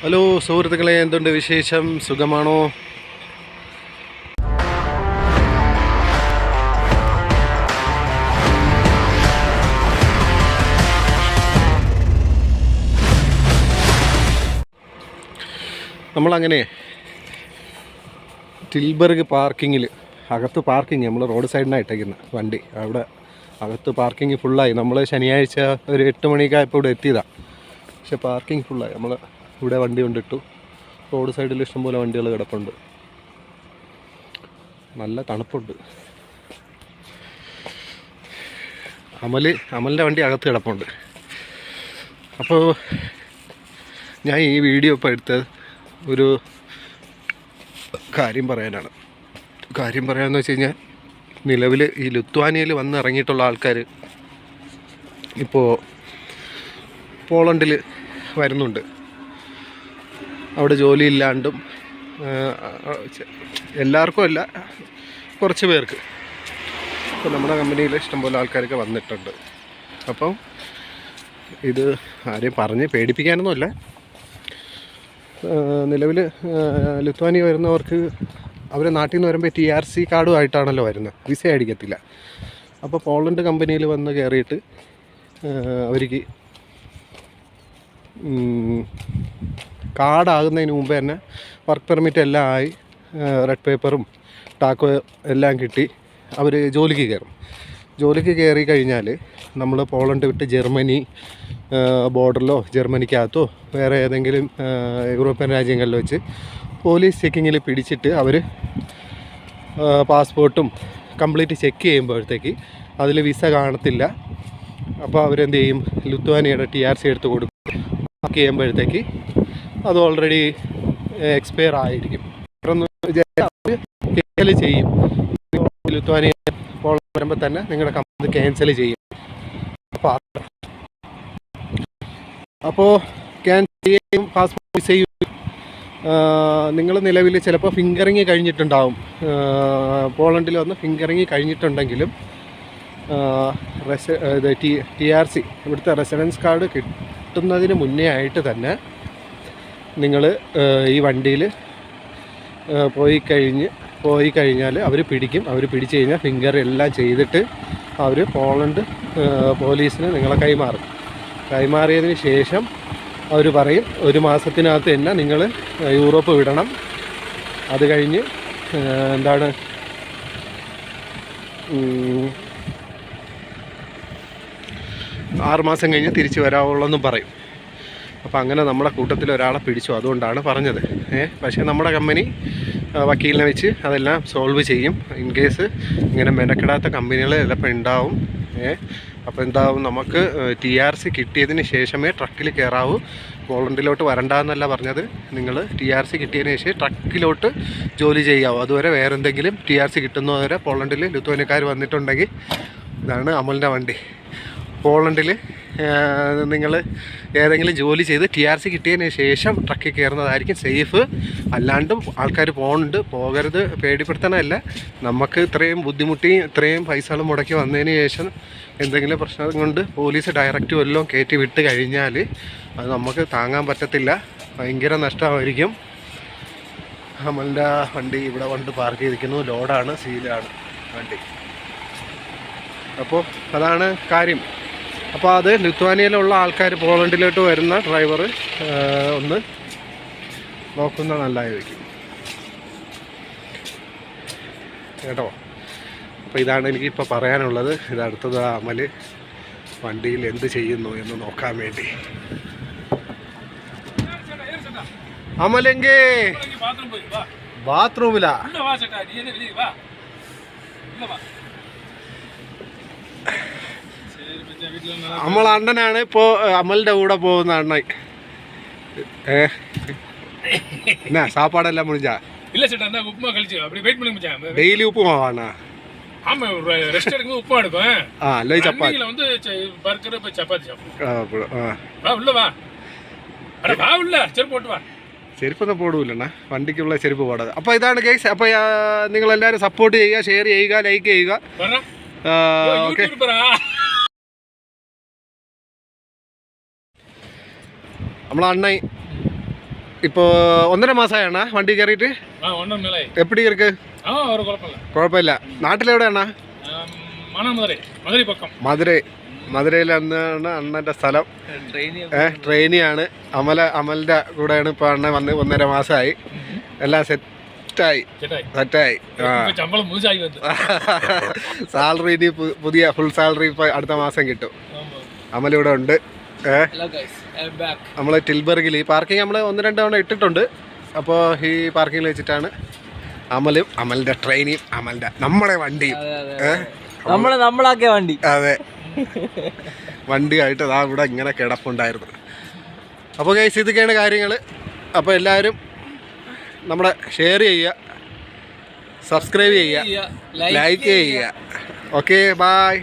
Hello സുഹൃത്തുക്കളെ, എന്തുണ്ട് വിശേഷം? സുഖമാണോ? നമ്മളങ്ങനെ ടിൽബർഗ് പാർക്കിങ്ങിൽ അകത്ത് പാർക്കിങ് നമ്മൾ റോഡ് സൈഡിനാണ് ഇട്ടേക്കുന്നത് വണ്ടി. അവിടെ അകത്ത് പാർക്കിങ് ഫുള്ളായി. നമ്മൾ ശനിയാഴ്ച ഒരു 8 മണിക്കായപ്പോൾ ഇവിടെ എത്തിയതാണ്. പക്ഷെ പാർക്കിംഗ് ഫുള്ളായി. നമ്മൾ ഇവിടെ വണ്ടി കൊണ്ടിട്ടു. റോഡ് സൈഡിൽ ഇഷ്ടംപോലെ വണ്ടികൾ കിടപ്പുണ്ട്. നല്ല തണുപ്പുണ്ട്. അമലിൻ്റെ വണ്ടി അകത്ത് കിടപ്പുണ്ട്. അപ്പോൾ ഞാൻ ഈ വീഡിയോ ഇപ്പോൾ എടുത്തത് ഒരു കാര്യം പറയാനാണ്. കാര്യം പറയാമെന്ന് വെച്ച് കഴിഞ്ഞാൽ, നിലവിൽ ഈ ലിത്വാനിയയിൽ വന്ന് ഇറങ്ങിയിട്ടുള്ള ആൾക്കാർ ഇപ്പോൾ പോളണ്ടിൽ വരുന്നുണ്ട്. അവിടെ ജോലിയില്ലാണ്ടും, എല്ലാവർക്കും അല്ല, കുറച്ച് പേർക്ക്. ഇപ്പോൾ നമ്മുടെ കമ്പനിയിൽ ഇഷ്ടംപോലെ ആൾക്കാരൊക്കെ വന്നിട്ടുണ്ട്. അപ്പം ഇത് ആരെയും പറഞ്ഞ് പേടിപ്പിക്കാനൊന്നുമല്ല. നിലവിൽ ലിത്വാനിയ വരുന്നവർക്ക് അവരെ നാട്ടിൽ നിന്ന് വരുമ്പോൾ TRC കാർഡുമായിട്ടാണല്ലോ വരുന്നത്, വിസ അടിക്കത്തില്ല. അപ്പോൾ പോളണ്ട് കമ്പനിയിൽ വന്ന് കയറിയിട്ട് അവർക്ക് കാർഡാകുന്നതിന് മുമ്പ് തന്നെ വർക്ക് പെർമിറ്റ് എല്ലാം ആയി, റെഡ് പേപ്പറും ടാക്കോ എല്ലാം കിട്ടി അവർ ജോലിക്ക് കയറും. ജോലിക്ക് കയറി കഴിഞ്ഞാൽ നമ്മൾ പോളണ്ട് വിട്ട് ജർമ്മനി ബോർഡറിലോ ജർമ്മനിക്കകത്തോ വേറെ ഏതെങ്കിലും യൂറോപ്യൻ രാജ്യങ്ങളിൽ വെച്ച് പോലീസ് ചെക്കിങ്ങിൽ പിടിച്ചിട്ട് അവർ പാസ്പോർട്ടും കംപ്ലീറ്റ് ചെക്ക് ചെയ്യുമ്പോഴത്തേക്ക് അതിൽ വിസ കാണത്തില്ല. അപ്പോൾ അവരെന്ത് ചെയ്യും, ലിത്വാനിയയുടെ TRC എടുത്ത് കൊടുക്കും. ചെക്ക് ചെയ്യുമ്പോഴത്തേക്ക് അത് ഓൾറെഡി എക്സ്പയർ ആയിരിക്കും. ക്യാൻസൽ ചെയ്യും. ലിത്വാനിയ പോളണ്ട് വരുമ്പോൾ തന്നെ നിങ്ങളുടെ കമ്പനി ക്യാൻസൽ ചെയ്യും. അപ്പോൾ ക്യാൻസൽ ചെയ്യും, പാസ്പോർട്ട് വിസ ചെയ്യും. നിങ്ങൾ നിലവിൽ ചിലപ്പോൾ ഫിംഗറിങ് കഴിഞ്ഞിട്ടുണ്ടാവും. പോളണ്ടിൽ വന്ന് ഫിംഗറിങ് കഴിഞ്ഞിട്ടുണ്ടെങ്കിലും TRC ഇവിടുത്തെ റെസിഡൻസ് കാർഡ് കിട്ടുന്നതിന് മുന്നേ ആയിട്ട് തന്നെ നിങ്ങൾ ഈ വണ്ടിയിൽ പോയി കഴിഞ്ഞാൽ അവർ പിടിക്കും. അവർ പിടിച്ചു കഴിഞ്ഞാൽ ഫിംഗർ എല്ലാം ചെയ്തിട്ട് അവർ പോളണ്ട് പോലീസിന് നിങ്ങളെ കൈമാറിയതിന് ശേഷം അവർ പറയും 1 മാസത്തിനകത്ത് തന്നെ നിങ്ങൾ യൂറോപ്പ് വിടണം. അത് കഴിഞ്ഞ് 6 മാസം കഴിഞ്ഞ് തിരിച്ച് വരാവുള്ളൂ പറയും. അപ്പോൾ അങ്ങനെ നമ്മുടെ കൂട്ടത്തിൽ ഒരാളെ പിടിച്ചു. അതുകൊണ്ടാണ് പറഞ്ഞത്. പക്ഷേ നമ്മുടെ കമ്പനി വക്കീലിനെ വെച്ച് അതെല്ലാം സോൾവ് ചെയ്യും. ഇൻ കേസ് ഇങ്ങനെ മെനക്കെടാത്ത കമ്പനികൾ ചിലപ്പോൾ ഉണ്ടാവും. അപ്പോൾ എന്താവും, നമുക്ക് TRC കിട്ടിയതിന് ശേഷമേ ട്രക്കിൽ കയറാവൂ. പോളണ്ടിലോട്ട് വരണ്ടെന്നല്ല പറഞ്ഞത്. നിങ്ങൾ TRC കിട്ടിയതിന് ശേഷം ട്രക്കിലോട്ട് ജോലി ചെയ്യാവൂ. അതുവരെ വേറെ എന്തെങ്കിലും TRC കിട്ടുന്നവരെ പോളണ്ടിൽ ലിത്വാനിയക്കാർ വന്നിട്ടുണ്ടെങ്കിൽ, ഇതാണ് അമലിൻ്റെ വണ്ടി. പോളണ്ടിൽ നിങ്ങൾ ഏതെങ്കിലും ജോലി ചെയ്ത് TRC കിട്ടിയതിന് ശേഷം ട്രക്കിൽ കയറുന്നതായിരിക്കും സേഫ്. അല്ലാണ്ടും ആൾക്കാർ പോകരുത്, പേടിപ്പെടുത്തണമല്ല. നമുക്ക് ഇത്രയും ബുദ്ധിമുട്ടി ഇത്രയും പൈസകൾ മുടക്കി വന്നതിന് ശേഷം എന്തെങ്കിലും പ്രശ്നം കൊണ്ട് പോലീസ് ഡയറക്റ്റ് വല്ലതും കയറ്റി വിട്ട് കഴിഞ്ഞാൽ അത് നമുക്ക് താങ്ങാൻ പറ്റത്തില്ല. ഭയങ്കര നഷ്ടമായിരിക്കും. അമലിൻ്റെ വണ്ടി ഇവിടെ കൊണ്ട് പാർക്ക് ചെയ്തിരിക്കുന്നു. ലോഡാണ്, സീലാണ് വണ്ടി. അപ്പോൾ അതാണ് കാര്യം. അപ്പോൾ അത് ലിത്വാനിയയിലുള്ള ആൾക്കാർ, പോളണ്ടിലോട്ട് വരുന്ന ഡ്രൈവർ ഒന്ന് നോക്കുന്ന നല്ലതായിരിക്കും കേട്ടോ. അപ്പോൾ ഇതാണ് എനിക്കിപ്പോൾ പറയാനുള്ളത്. ഇതടുത്തത് അമൽ വണ്ടിയിൽ എന്ത് ചെയ്യുന്നു എന്ന് നോക്കാൻ വേണ്ടി. അമലെങ്കേ ബാത്റൂമിലാ? അമൽ അണ്ണനാണ് ഇപ്പോൾ അമലിൻ്റെ കൂടെ പോകുന്ന അണ്ണൻ. എന്നാ സാപ്പാടെല്ലാം മുടിഞ്ഞാ? ഡെയിലി ഉപ്പുമാവാണ്. ചെരുപ്പൊന്നും പോടൂല്ലണ്ണ, വണ്ടിക്കുള്ള ചെരുപ്പ് പോടാതെ. അപ്പോൾ ഇതാണ് കേസ്. അപ്പോൾ നിങ്ങളെല്ലാവരും സപ്പോർട്ട് ചെയ്യുക, ഷെയർ ചെയ്യുക, ലൈക്ക് ചെയ്യുക. ഓക്കെ. നമ്മളെ അണ്ണൻ ഇപ്പോൾ 1.5 മാസമായണ്ണ വണ്ടി കയറിയിട്ട്? എപ്പിടി ഇருக்கு? കുഴപ്പമില്ല. നാട്ടിലെവിടെയാണ? മധുരയിൽ അന്നാണ് അണ്ണൻ്റെ സ്ഥലം. ട്രെയിനിയാണ്. അമലിൻ്റെ കൂടെയാണ് ഇപ്പോൾ അണ്ണൻ വന്ന് 1.5 മാസമായി. എല്ലാം സെറ്റായി. സാലറി ഇനി പുതിയ ഫുൾ സാലറി ഇപ്പോൾ അടുത്ത മാസം കിട്ടും. അമലിവിടെ ഉണ്ട്. നമ്മൾ ടിൽബർഗിൽ ഈ പാർക്കിംഗ് നമ്മൾ 1-2 തവണ ഇട്ടിട്ടുണ്ട്. അപ്പോൾ ഈ പാർക്കിങ്ങിൽ വെച്ചിട്ടാണ് അമലും അമലിൻ്റെ ട്രെയിനിയും അമലിൻ്റെ നമ്മുടെ വണ്ടിയും നമ്മളാക്കിയ വണ്ടി. അതെ, വണ്ടിയായിട്ട് അതാ ഇവിടെ ഇങ്ങനെ കിടപ്പുണ്ടായിരുന്നു. അപ്പോൾ ഗൈസ് ഇതൊക്കെയാണ് കാര്യങ്ങൾ. അപ്പോൾ എല്ലാവരും നമ്മുടെ ഷെയർ ചെയ്യുക, സബ്സ്ക്രൈബ് ചെയ്യുക, ലൈക്ക് ചെയ്യുക. Okay, bye.